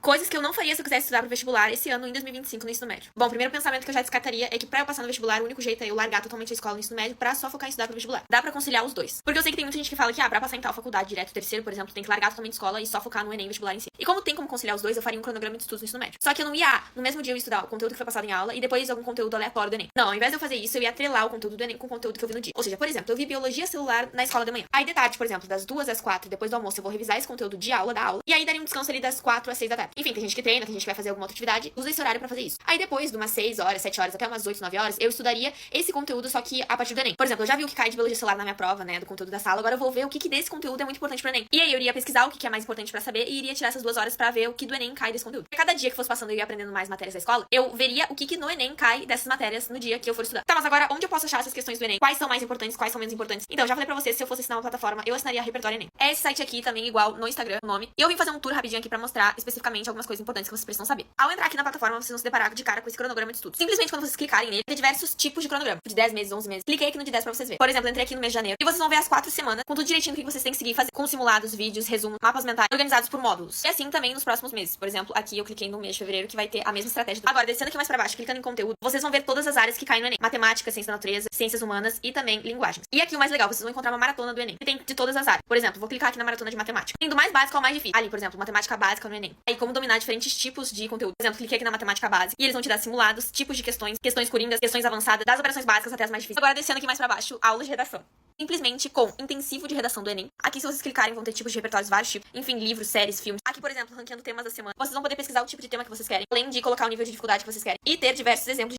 Coisas que eu não faria se eu quisesse estudar pro vestibular esse ano, em 2025, no ensino médio. Bom, o primeiro pensamento que eu já descartaria é que pra eu passar no vestibular, o único jeito é eu largar totalmente a escola no ensino médio pra só focar em estudar pro vestibular. Dá pra conciliar os dois. Porque eu sei que tem muita gente que fala que, pra passar em tal faculdade direto terceiro, por exemplo, tem que largar totalmente a escola e só focar no Enem vestibular em si. E como tem como conciliar os dois, eu faria um cronograma de estudos no ensino médio. Só que eu não ia, no mesmo dia eu ia estudar o conteúdo que foi passado em aula e depois algum conteúdo aleatório do Enem. Não, ao invés de eu fazer isso, eu ia atrelar o conteúdo do Enem com o conteúdo que eu vi no dia. Ou seja, por exemplo, eu vi biologia celular na escola de manhã. Aí de tarde, por exemplo, das 2 às 4, depois do almoço, eu vou revisar esse conteúdo de aula, da aula. E aí daria um descanso ali das 4 às 6 da tarde. Enfim, tem gente que treina, tem gente que vai fazer alguma outra atividade, usa esse horário pra fazer isso. Aí depois de umas 6 horas, 7 horas, até umas 8, 9 horas, eu estudaria esse conteúdo, só que a partir do Enem. Por exemplo, eu já vi o que cai de biologia celular na minha prova, né, do conteúdo da sala, agora eu vou ver o que desse conteúdo é muito importante pro Enem. E aí eu iria pesquisar o que é mais importante pra saber e iria tirar essas 2 horas pra ver o que do Enem cai desse conteúdo. Cada dia que fosse passando eu ia aprendendo mais matérias da escola, eu veria o que no Enem cai dessas matérias no dia que eu for estudar. Tá, mas agora, onde eu posso achar essas questões do Enem? Quais são mais importantes, quais são menos importantes? Então, já falei pra vocês, se eu fosse assinar uma plataforma, eu assinaria a Repertório Enem. É esse site aqui também, igual no Instagram, o nome. E eu vim fazer um tour rapidinho aqui pra mostrar especificamente algumas coisas importantes que vocês precisam saber. Ao entrar aqui na plataforma, vocês vão se deparar de cara com esse cronograma de estudos. Simplesmente quando vocês clicarem nele, tem diversos tipos de cronograma. De 10 meses, 11 meses. Cliquei aqui no de 10 pra vocês verem. Por exemplo, eu entrei aqui no mês de janeiro e vocês vão ver as 4 semanas com tudo direitinho do que vocês têm que seguir fazer. Com simulados, vídeos, resumo, mapas mentais, organizados por módulos. E assim também nos próximos meses. Por exemplo, aqui eu cliquei no mês de fevereiro, que vai ter a mesma estratégia. Agora, descendo aqui mais pra baixo, clicando em conteúdo, vocês vão ver todas as áreas que caem no Enem. Matemática, ciência da natureza, ciências humanas e também linguagens. E aqui o mais legal, vocês vão encontrar uma maratona do Enem, que tem de todas as áreas. Por exemplo, vou clicar aqui na maratona de matemática. Tem do mais básico ao mais difícil. Ali, por exemplo, matemática básica no Enem. Aí, como dominar diferentes tipos de conteúdo. Por exemplo, cliquei aqui na matemática básica e eles vão te dar simulados, tipos de questões, questões coringas, questões avançadas, das operações básicas até as mais difíceis. Agora, descendo aqui mais pra baixo, aulas de redação. Simplesmente com intensivo de redação do Enem. Aqui, se vocês clicarem, vão ter tipos de repertórios, vários tipos. Enfim, livros, séries, filmes. Aqui, por exemplo, ranqueando temas da semana. Vocês vão poder pesquisar o tipo de tema que vocês querem, além de colocar o nível de dificuldade que vocês querem. E ter diversos exemplos